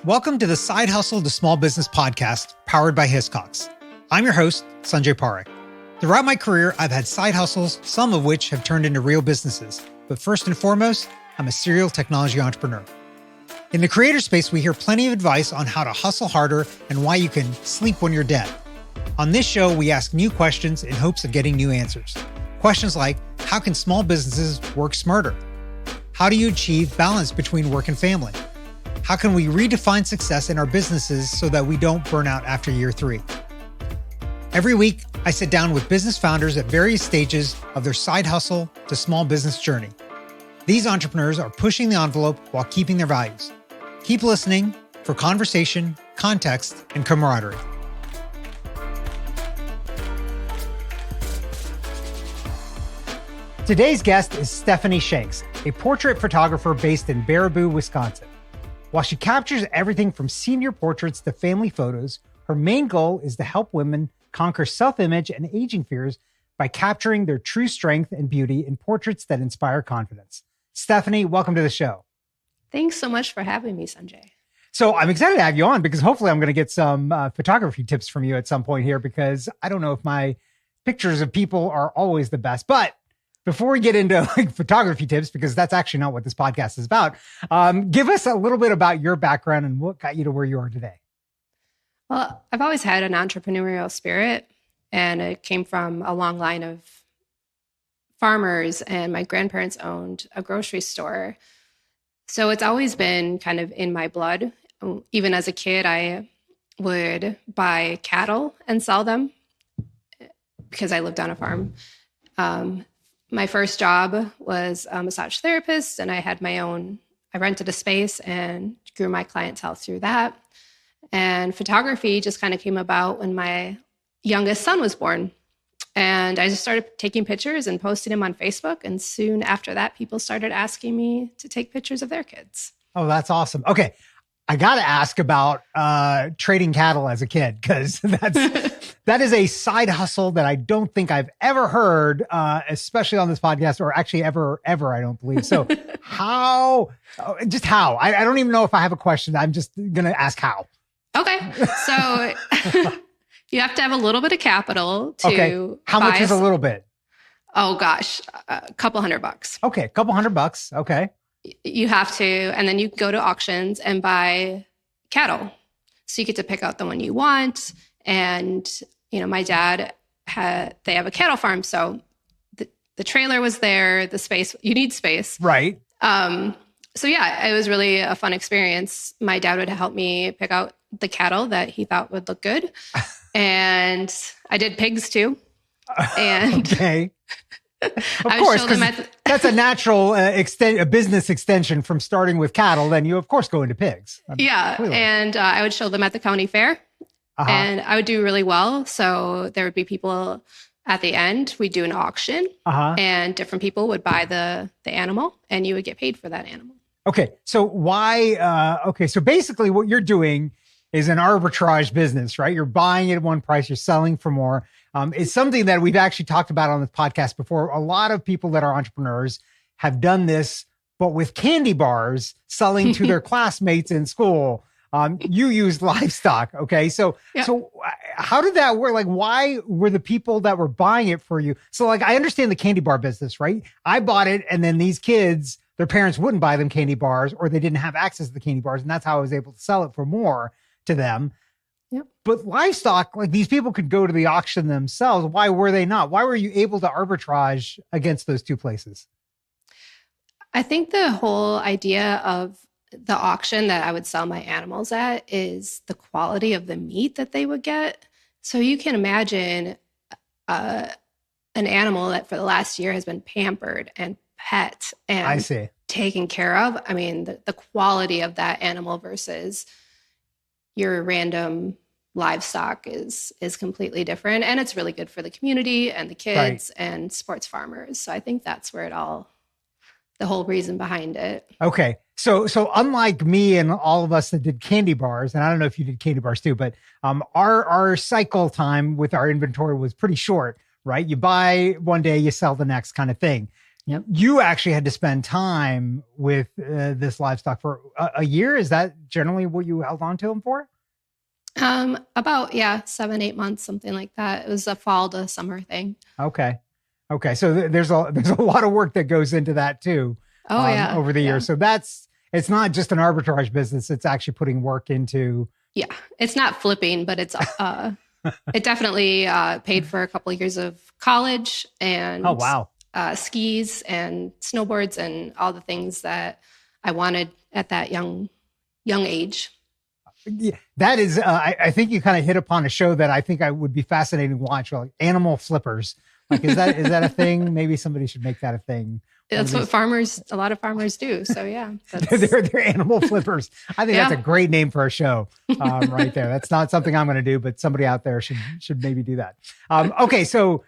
Welcome to the Side Hustle to Small Business podcast powered by Hiscox. I'm your host, Sanjay Parekh. Throughout my career, I've had side hustles, some of which have turned into real businesses. But first and foremost, I'm a serial technology entrepreneur. In the creator space, we hear plenty of advice on how to hustle harder and why you can sleep when you're dead. On this show, we ask new questions in hopes of getting new answers. Questions like, how can small businesses work smarter? How do you achieve balance between work and family? How can we redefine success in our businesses so that we don't burn out after year 3? Every week, I sit down with business founders at various stages of their side hustle to small business journey. These entrepreneurs are pushing the envelope while keeping their values. Keep listening for conversation, context, and camaraderie. Today's guest is Stephanie Shanks, a portrait photographer based in Baraboo, Wisconsin. While she captures everything from senior portraits to family photos, her main goal is to help women conquer self-image and aging fears by capturing their true strength and beauty in portraits that inspire confidence. Stephanie, welcome to the show. Thanks so much for having me, Sanjay. So I'm excited to have you on because hopefully I'm going to get some photography tips from you at some point here, because I don't know if my pictures of people are always the best. But before we get into photography tips, because that's actually not what this podcast is about, give us a little bit about your background and what got you to where you are today. Well, I've always had an entrepreneurial spirit, and it came from a long line of farmers, and my grandparents owned a grocery store. So it's always been kind of in my blood. Even as a kid, I would buy cattle and sell them because I lived on a farm. My first job was a massage therapist, and I rented a space and grew my clientele through that. And photography just kind of came about when my youngest son was born. And I just started taking pictures and posting them on Facebook. And soon after that, people started asking me to take pictures of their kids. Oh, that's awesome. Okay. I got to ask about trading cattle as a kid, because that is a side hustle that I don't think I've ever heard, especially on this podcast, or actually ever, I don't believe. So how? I don't even know if I have a question. I'm just going to ask how. Okay. So you have to have a little bit of capital to Okay. How much is a little bit? Oh gosh, a couple $100. Okay. A couple $100. Okay. You have to, and then you go to auctions and buy cattle. So you get to pick out the one you want. And, my dad they have a cattle farm. So the trailer was there, the space, you need space. Right. So yeah, it was really a fun experience. My dad would help me pick out the cattle that he thought would look good. And I did pigs too. And okay. Of course, because that's a natural a business extension from starting with cattle. Then you, of course, go into pigs. Yeah. Clearly. And I would show them at the county fair, and I would do really well. So there would be people at the end. We'd do an auction, and different people would buy the animal, and you would get paid for that animal. Okay. So so basically what you're doing is an arbitrage business, right? You're buying it at one price, you're selling for more. It's something that we've actually talked about on this podcast before. A lot of people that are entrepreneurs have done this, but with candy bars selling to their classmates in school. You use livestock. Okay. So how did that work? Like, why were the people that were buying it for you? So I understand the candy bar business, right? I bought it, and then these kids, their parents wouldn't buy them candy bars, or they didn't have access to the candy bars. And that's how I was able to sell it for more to them. Yep. But livestock, these people could go to the auction themselves. Why were they not? Why were you able to arbitrage against those two places? I think the whole idea of the auction that I would sell my animals at is the quality of the meat that they would get. So you can imagine an animal that for the last year has been pampered and pet and taken care of. I mean, the quality of that animal versus your random livestock is completely different. And it's really good for the community and the kids and sports farmers. So I think that's where the whole reason behind it. Okay. So unlike me and all of us that did candy bars, and I don't know if you did candy bars too, but our cycle time with our inventory was pretty short, right? You buy one day, you sell the next kind of thing. Yep. You actually had to spend time with this livestock for a year. Is that generally what you held on to them for? About, 7, 8 months, something like that. It was a fall to summer thing. Okay. Okay. So there's a lot of work that goes into that too, Oh yeah. over the Yeah. years. So it's not just an arbitrage business. It's actually putting work into. Yeah. It's not flipping, but it's, it definitely, paid for a couple of years of college and, Oh, wow. Skis and snowboards and all the things that I wanted at that young age. Yeah, that is, I think you kind of hit upon a show that I think I would be fascinating to watch, like animal flippers. Like, is that a thing? Maybe somebody should make that a thing. That's what a lot of farmers do. So yeah, they're animal flippers. I think that's a great name for a show, right there. That's not something I'm going to do, but somebody out there should maybe do that. Okay, so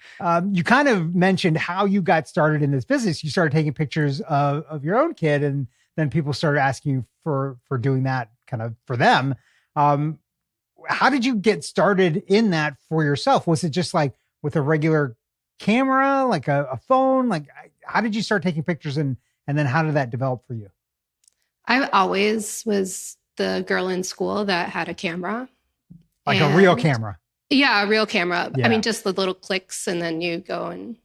you kind of mentioned how you got started in this business. You started taking pictures of your own kid, and then people started asking you for doing that kind of for them. How did you get started in that for yourself? Was it just like with a regular camera, like a phone? Like, how did you start taking pictures, and then how did that develop for you? I always was the girl in school that had a camera. Like a real camera. Yeah, a real camera. Yeah. I mean, just the little clicks, and then you go and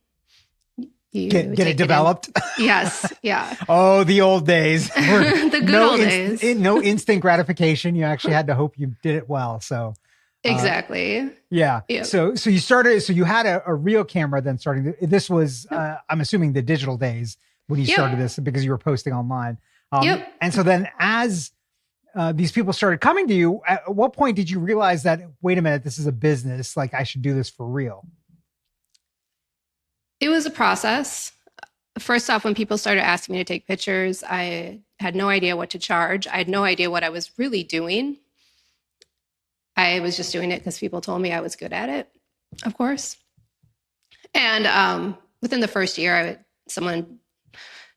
you get it developed. Yes. Yeah. Oh, the old days. The good old days. No instant gratification. You actually had to hope you did it well. So exactly. Yeah. Yep. So you started, so you had a real camera then starting. This was, I'm assuming the digital days when you started this, because you were posting online. And so then as these people started coming to you, at what point did you realize that, wait a minute, this is a business, like I should do this for real? It was a process. First off, when people started asking me to take pictures, I had no idea what to charge. I had no idea what I was really doing. I was just doing it because people told me I was good at it, of course. And within the first year, someone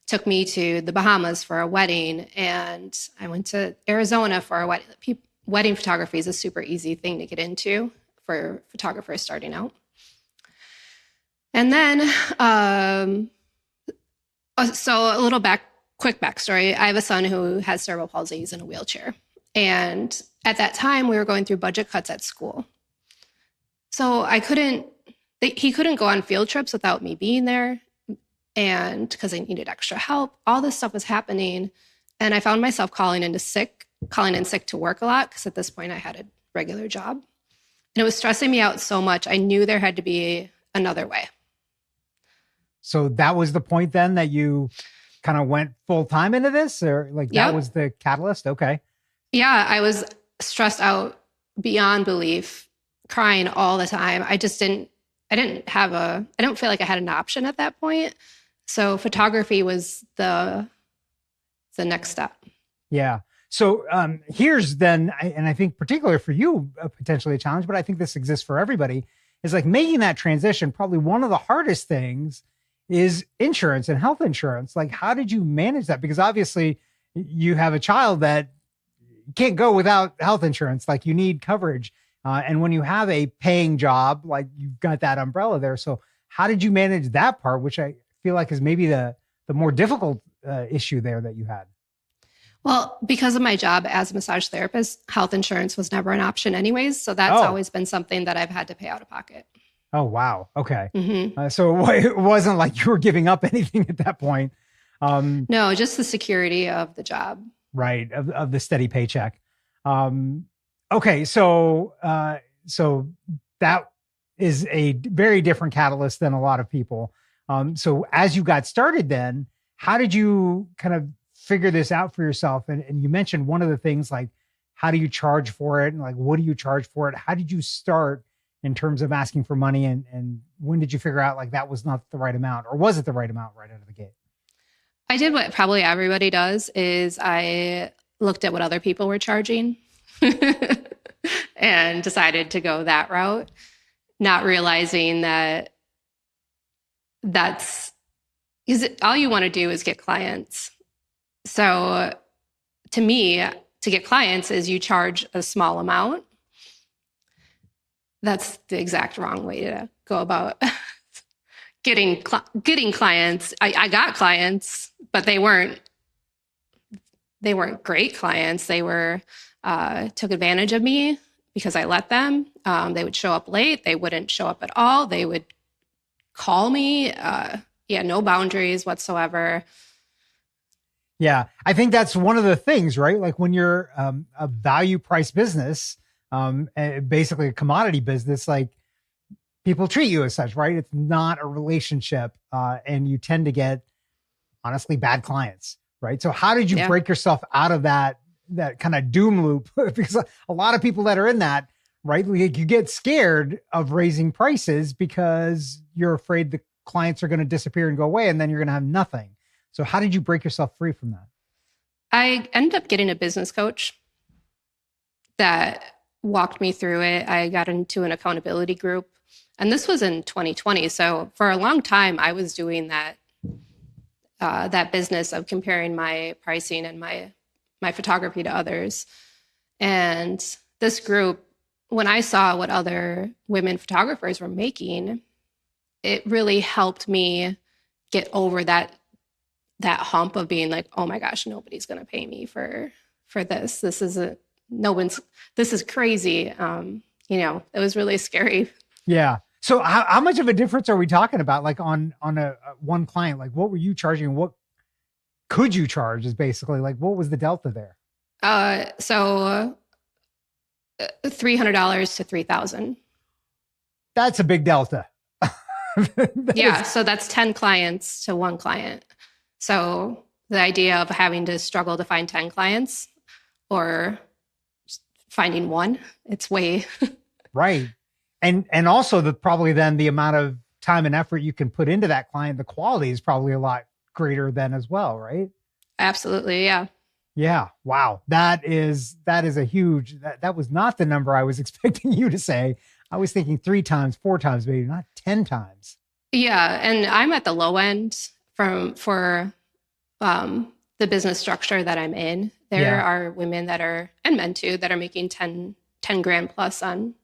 took me to the Bahamas for a wedding, and I went to Arizona for a wedding. Wedding photography is a super easy thing to get into for photographers starting out. And then, so a little quick backstory. I have a son who has cerebral palsy. He's in a wheelchair. And at that time, we were going through budget cuts at school. So he couldn't go on field trips without me being there. And because I needed extra help, all this stuff was happening. And I found myself calling in sick to work a lot, because at this point I had a regular job. And it was stressing me out so much. I knew there had to be another way. So that was the point then that you kind of went full time into this, or like that was the catalyst? Okay. Yeah, I was stressed out beyond belief, crying all the time. I don't feel like I had an option at that point. So photography was the next step. Yeah. So here's then, and I think particularly for you, potentially a challenge, but I think this exists for everybody, is like making that transition. Probably one of the hardest things is insurance and health insurance. Like, how did you manage that? Because obviously you have a child that can't go without health insurance. Like, you need coverage. And when you have a paying job, like, you've got that umbrella there. So how did you manage that part, which I feel like is maybe the more difficult issue there that you had? Well, because of my job as a massage therapist, health insurance was never an option anyways. So that's always been something that I've had to pay out of pocket. Oh, wow. Okay. Mm-hmm. So it wasn't like you were giving up anything at that point. No, just the security of the job. Right. Of the steady paycheck. Okay. So that is a very different catalyst than a lot of people. So as you got started then, how did you kind of figure this out for yourself? And you mentioned one of the things, like, how do you charge for it? And like, what do you charge for it? How did you start in terms of asking for money? And when did you figure out like that was not the right amount, or was it the right amount right out of the gate? I did what probably everybody does, is I looked at what other people were charging and decided to go that route, not realizing that all you want to do is get clients. So to me, to get clients is you charge a small amount. That's the exact wrong way to go about getting clients. I got clients, but they weren't great clients. They were took advantage of me because I let them. They would show up late. They wouldn't show up at all. They would call me. No boundaries whatsoever. Yeah, I think that's one of the things, right? Like when you're a value price business, basically a commodity business, like people treat you as such, right? It's not a relationship, and you tend to get honestly bad clients, right? So how did you break yourself out of that kind of doom loop? Because a lot of people that are in that, right? Like you get scared of raising prices because you're afraid the clients are going to disappear and go away, and then you're going to have nothing. So how did you break yourself free from that? I ended up getting a business coach that walked me through it. I got into an accountability group, and this was in 2020. So for a long time, I was doing that business of comparing my pricing and my photography to others. And this group, when I saw what other women photographers were making, it really helped me get over that hump of being like, oh my gosh, nobody's going to pay me for this. This is crazy. It was really scary. Yeah. So how much of a difference are we talking about? Like on a one client, like what were you charging? What could you charge is basically like, what was the delta there? So $300 to $3,000. That's a big delta. So that's 10 clients to one client. So the idea of having to struggle to find 10 clients or finding one, it's way right. And also probably then the amount of time and effort you can put into that client, the quality is probably a lot greater then as well, right? Absolutely. Yeah. Yeah. Wow. That is a huge, that was not the number I was expecting you to say. I was thinking 3 times, 4 times, maybe not 10 times. Yeah. And I'm at the low end for the business structure that I'm in. There are women that are, and men too, that are making 10 grand plus on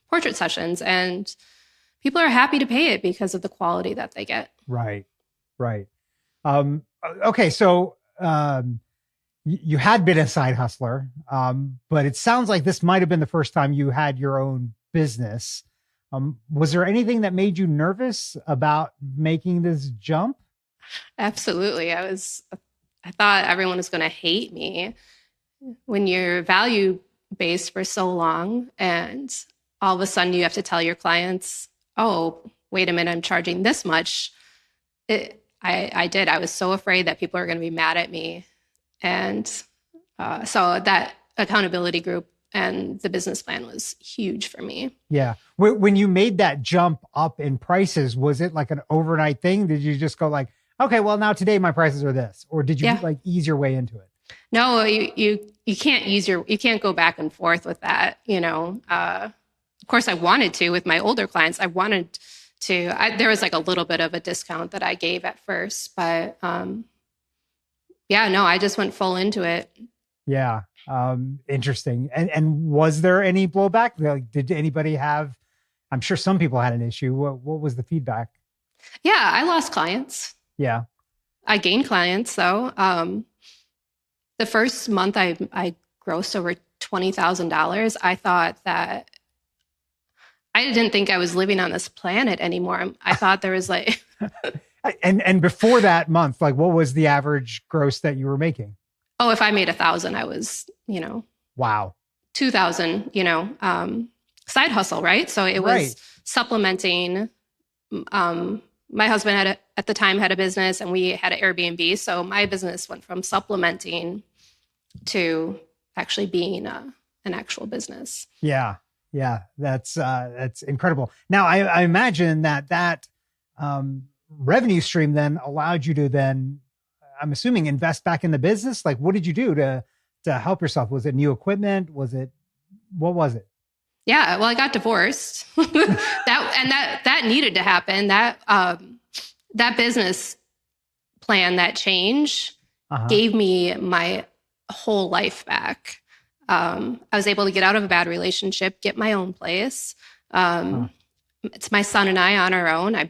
portrait sessions, and people are happy to pay it because of the quality that they get. Right. Okay. So, you had been a side hustler, but it sounds like this might've been the first time you had your own business. Was there anything that made you nervous about making this jump? Absolutely. I thought everyone was going to hate me. When you're value based for so long and all of a sudden you have to tell your clients, oh, wait a minute, I'm charging this much. I did. I was so afraid that people are going to be mad at me. And so that accountability group and the business plan was huge for me. Yeah. When you made that jump up in prices, was it like an overnight thing? Did you just go like, okay, well now today my prices are this, or did you like ease your way into it? No, you can't you can't go back and forth with that. Of course I wanted to with my older clients. I wanted to, there was like a little bit of a discount that I gave at first, but I just went full into it. Yeah. Interesting. And was there any blowback? Like, did anybody have, I'm sure some people had an issue. What was the feedback? Yeah, I lost clients. Yeah. I gained clients though. The first month I grossed over $20,000. I thought that I didn't think I was living on this planet anymore. I thought there was like, and before that month, like what was the average gross that you were making? Oh, if I made 1,000, I was, wow, 2,000, side hustle, right? So it was supplementing. My husband at the time had a business and we had an Airbnb. So my business went from supplementing to actually being an actual business. Yeah. Yeah. That's incredible. Now I imagine that revenue stream then allowed you to then, I'm assuming, invest back in the business. Like, what did you do to help yourself? Was it new equipment? What was it? Yeah. Well, I got divorced. that needed to happen. That business plan, that change gave me my whole life back. I was able to get out of a bad relationship, get my own place. It's my son and I on our own.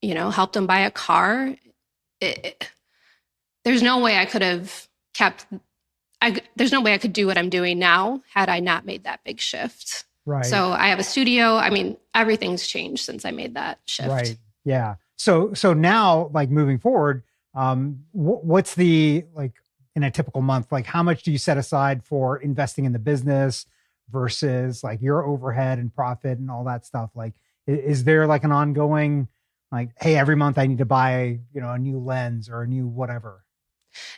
helped them buy a car. There's no way I could have there's no way I could do what I'm doing now had I not made that big shift. Right. So I have a studio. I mean, everything's changed since I made that shift. Right. Yeah. So now, like moving forward, what's the, like in a typical month, like how much do you set aside for investing in the business versus like your overhead and profit and all that stuff? Like, is there like an ongoing, like, hey, every month I need to buy, a new lens or a new whatever?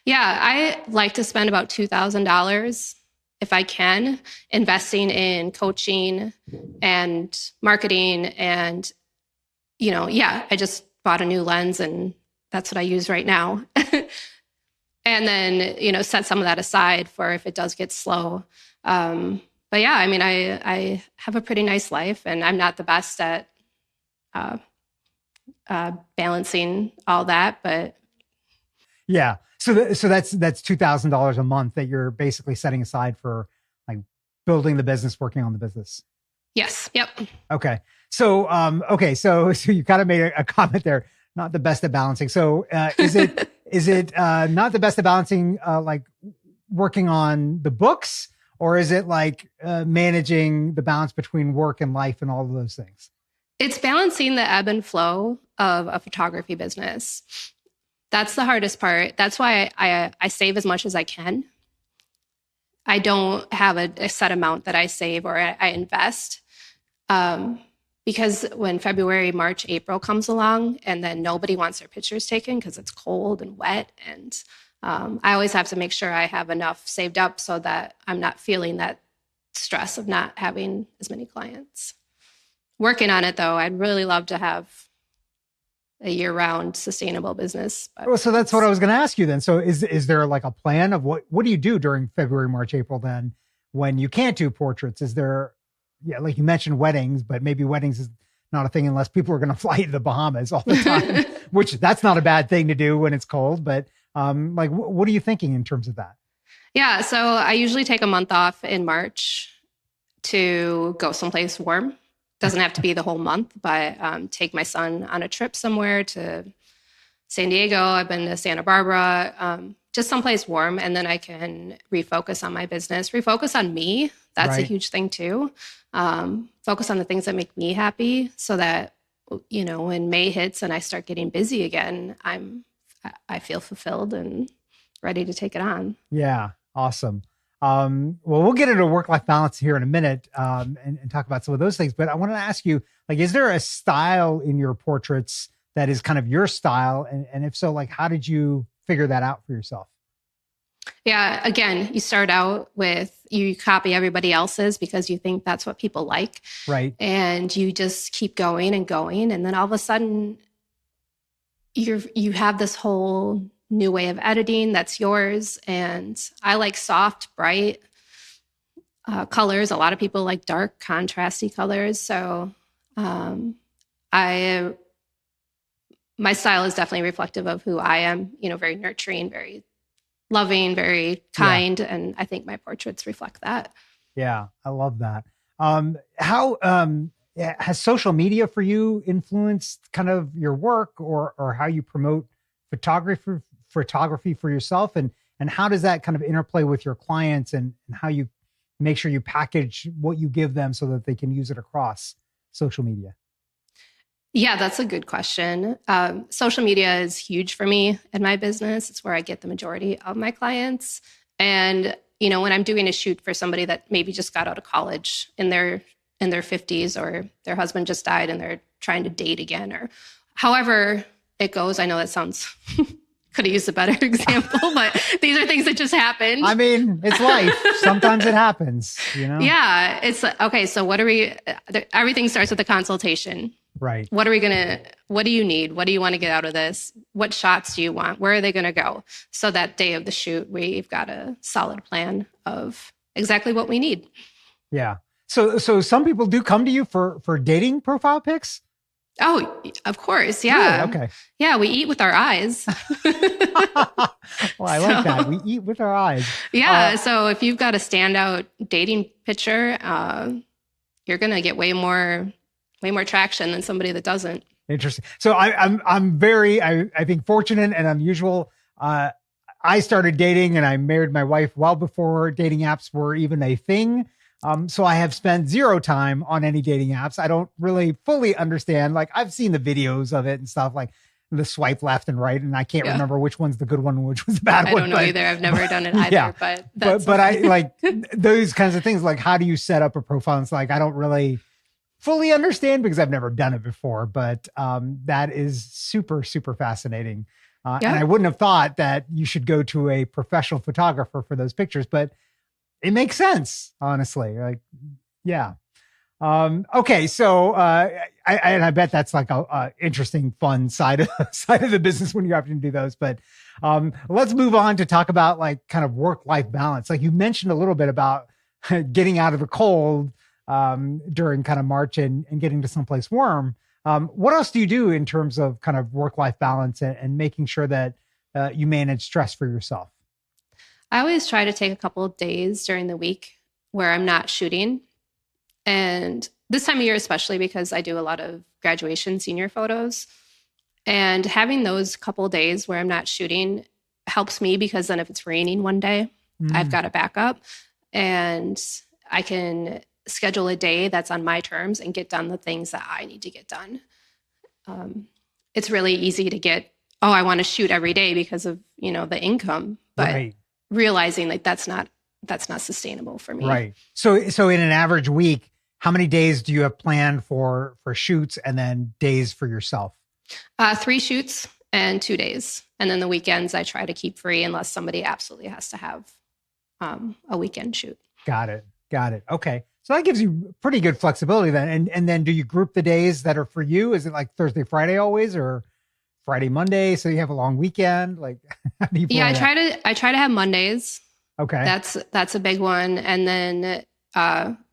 Yeah. I like to spend about $2,000 if I can, investing in coaching and marketing. And, I just bought a new lens and that's what I use right now. And then, set some of that aside for if it does get slow. But yeah, I mean, I have a pretty nice life and I'm not the best at balancing all that, but. Yeah. So that's $2,000 a month that you're basically setting aside for like building the business, working on the business. Yes. Yep. Okay. So, So you kind of made a comment there, not the best at balancing. So, is it not the best at balancing, like working on the books, or is it like, managing the balance between work and life and all of those things? It's balancing the ebb and flow of a photography business. That's the hardest part. That's why I save as much as I can. I don't have a set amount that I save or I invest. Because when February, March, April comes along and then nobody wants their pictures taken because it's cold and wet. And I always have to make sure I have enough saved up so that I'm not feeling that stress of not having as many clients. Working on it though, I'd really love to have a year-round sustainable business. Well, so that's what I was going to ask you then. So is there like a plan of what do you do during February, March, April then when you can't do portraits? Is there, like you mentioned weddings, but maybe weddings is not a thing unless people are going to fly to the Bahamas all the time, which that's not a bad thing to do when it's cold. But like, what are you thinking in terms of that? Yeah. So I usually take a month off in March to go someplace warm. Doesn't have to be the whole month, but take my son on a trip somewhere to San Diego. I've been to Santa Barbara, just someplace warm. And then I can refocus on my business, refocus on me. That's a huge thing too. Focus on the things that make me happy so that, when May hits and I start getting busy again, I feel fulfilled and ready to take it on. Yeah. Awesome. Well, we'll get into work-life balance here in a minute, and talk about some of those things. But I want to ask you, like, is there a style in your portraits that is kind of your style? And if so, like, how did you figure that out for yourself? Yeah. Again, you start out with, you copy everybody else's because you think that's what people like. Right. And you just keep going and going. And then all of a sudden you have this whole new way of editing that's yours. And I like soft, bright colors. A lot of people like dark, contrasty colors. So my style is definitely reflective of who I am, very nurturing, very loving, very kind. Yeah. And I think my portraits reflect that. Yeah, I love that. How has social media for you influenced kind of your work or how you promote photography for yourself? And how does that kind of interplay with your clients and how you make sure you package what you give them so that they can use it across social media? Yeah, that's a good question. Social media is huge for me in my business. It's where I get the majority of my clients. And, when I'm doing a shoot for somebody that maybe just got out of college in their 50s, or their husband just died and they're trying to date again, or however it goes. I know that sounds, could have used a better example, but these are things that just happen. I mean, it's life. Sometimes it happens, Yeah. It's okay. So everything starts with a consultation. Right. What do you need? What do you want to get out of this? What shots do you want? Where are they going to go? So that day of the shoot, we've got a solid plan of exactly what we need. Yeah. So some people do come to you for dating profile pics? Oh, of course. Yeah. Really? Okay. Yeah. We eat with our eyes. Well, I like that. We eat with our eyes. Yeah. So if you've got a standout dating picture, you're going to get way more traction than somebody that doesn't. Interesting. So I'm very, I think fortunate and unusual. I started dating and I married my wife well before dating apps were even a thing. So I have spent zero time on any dating apps. I don't really fully understand. Like I've seen the videos of it and stuff like the swipe left and right. And I can't remember which one's the good one and which was the bad one. I don't know either. I've never done it either, but I like those kinds of things. Like how do you set up a profile? It's like, I don't really fully understand because I've never done it before, but that is super, super fascinating. And I wouldn't have thought that you should go to a professional photographer for those pictures, but it makes sense, honestly. Like, yeah. Okay. So, I bet that's like a interesting, fun side of the business when you're having to do those, but, let's move on to talk about like kind of work-life balance. Like you mentioned a little bit about getting out of the cold, during kind of March and getting to someplace warm. What else do you do in terms of kind of work-life balance and making sure that, you manage stress for yourself? I always try to take a couple of days during the week where I'm not shooting. And this time of year, especially because I do a lot of graduation senior photos, and having those couple of days where I'm not shooting helps me because then if it's raining one day, I've got a backup and I can schedule a day that's on my terms and get done the things that I need to get done. It's really easy to get, I want to shoot every day because of, the income, but realizing like that's not sustainable for me. Right. So in an average week, how many days do you have planned for shoots and then days for yourself? 3 shoots and 2 days. And then the weekends I try to keep free unless somebody absolutely has to have a weekend shoot. Got it. Okay. So that gives you pretty good flexibility then. And then do you group the days that are for you? Is it like Thursday, Friday always, or Friday, Monday? So you have a long weekend? Like, how do you plan that? I try to have Mondays. Okay. That's a big one. And then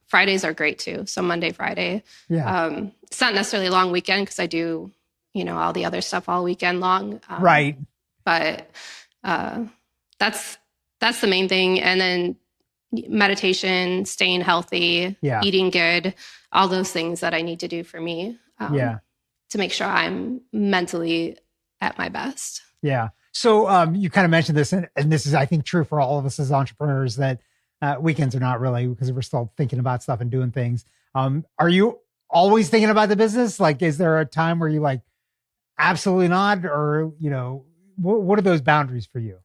Fridays are great too. So Monday, Friday. Yeah. It's not necessarily a long weekend because I do, all the other stuff all weekend long. Right. But that's the main thing. And then meditation, staying healthy, eating good, all those things that I need to do for me to make sure I'm mentally at my best. Yeah. So you kind of mentioned this, and this is, I think, true for all of us as entrepreneurs, that weekends are not really, because we're still thinking about stuff and doing things. Are you always thinking about the business? Like, is there a time where you like, absolutely not? Or, what are those boundaries for you?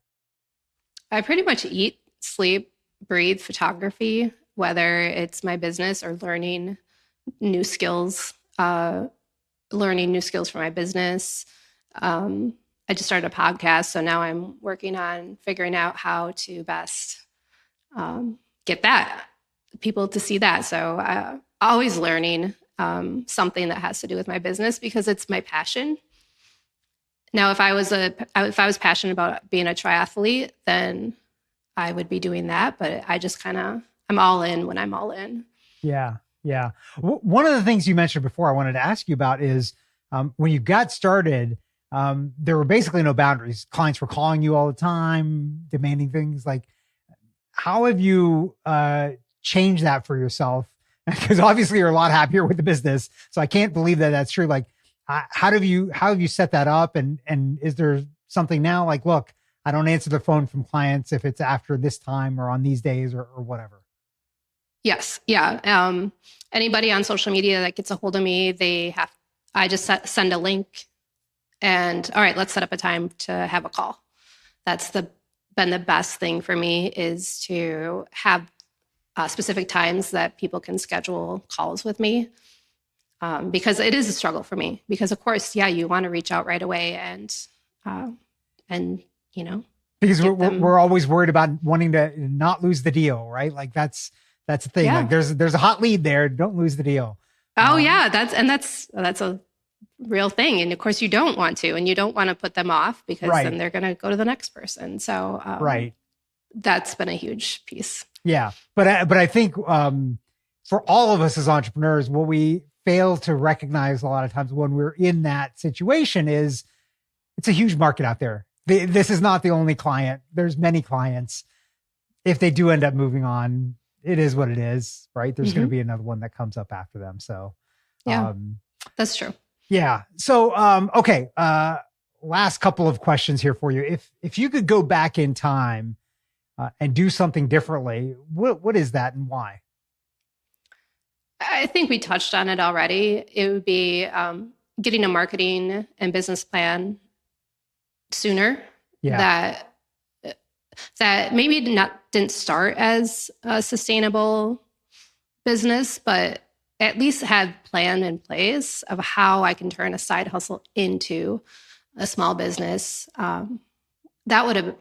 I pretty much eat, sleep, breathe photography, whether it's my business or learning new skills for my business. I just started a podcast, so now I'm working on figuring out how to best get that people to see that. So always learning something that has to do with my business because it's my passion. Now, if I was passionate about being a triathlete, then I would be doing that. But I just I'm all in when I'm all in. Yeah. Yeah. One of the things you mentioned before I wanted to ask you about is when you got started, there were basically no boundaries. Clients were calling you all the time, demanding things. Like, how have you changed that for yourself? Because obviously you're a lot happier with the business. So I can't believe that that's true. Like, how have you set that up? And is there something now like, look, I don't answer the phone from clients if it's after this time or on these days or whatever? Yes. Yeah. Anybody on social media that gets a hold of me, I just send a link and all right, let's set up a time to have a call. That's been the best thing for me, is to have specific times that people can schedule calls with me. Because it is a struggle for me because of course, you want to reach out right away and because we're always worried about wanting to not lose the deal, right? Like that's the thing. Yeah. Like there's a hot lead there. Don't lose the deal. Oh yeah. That's a real thing. And of course you don't want to, and you don't want to put them off because then they're going to go to the next person. So, that's been a huge piece. Yeah. But I think, for all of us as entrepreneurs, what we fail to recognize a lot of times when we're in that situation is it's a huge market out there. This is not the only client. There's many clients. If they do end up moving on, it is what it is, right? There's going to be another one that comes up after them. So, that's true. Yeah. So, okay. Last couple of questions here for you. If you could go back in time and do something differently, what is that and why? I think we touched on it already. It would be getting a marketing and business plan sooner. Yeah. That maybe didn't start as a sustainable business, but at least had plan in place of how I can turn a side hustle into a small business. That would have,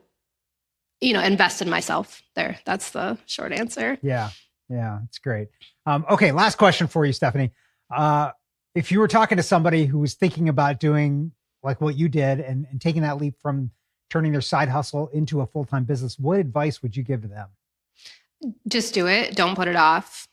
invested in myself there. That's the short answer. Yeah. Yeah. It's great. Okay. Last question for you, Stephanie. If you were talking to somebody who was thinking about doing like what you did and taking that leap from turning their side hustle into a full-time business, what advice would you give to them? Just do it. Don't put it off.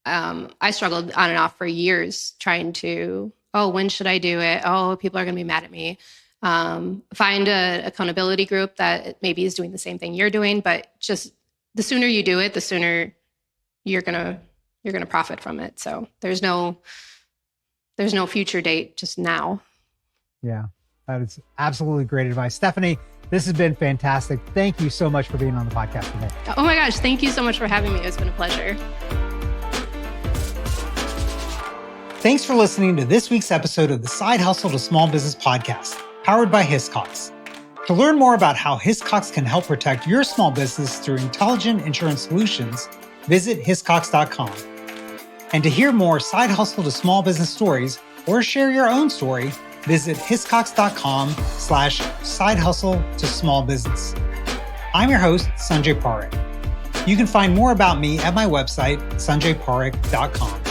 I struggled on and off for years trying to, when should I do it? Oh, people are going to be mad at me. Find an accountability group that maybe is doing the same thing you're doing, but just the sooner you do it, the sooner you're going to profit from it. So there's no future date, just now. Yeah, that is absolutely great advice. Stephanie, this has been fantastic. Thank you so much for being on the podcast today. Oh my gosh. Thank you so much for having me. It's been a pleasure. Thanks for listening to this week's episode of the Side Hustle to Small Business podcast, powered by Hiscox. To learn more about how Hiscox can help protect your small business through intelligent insurance solutions, visit hiscox.com. And to hear more Side Hustle to Small Business stories or share your own story, visit hiscox.com/side hustle to small business. I'm your host, Sanjay Parekh. You can find more about me at my website, sanjayparekh.com.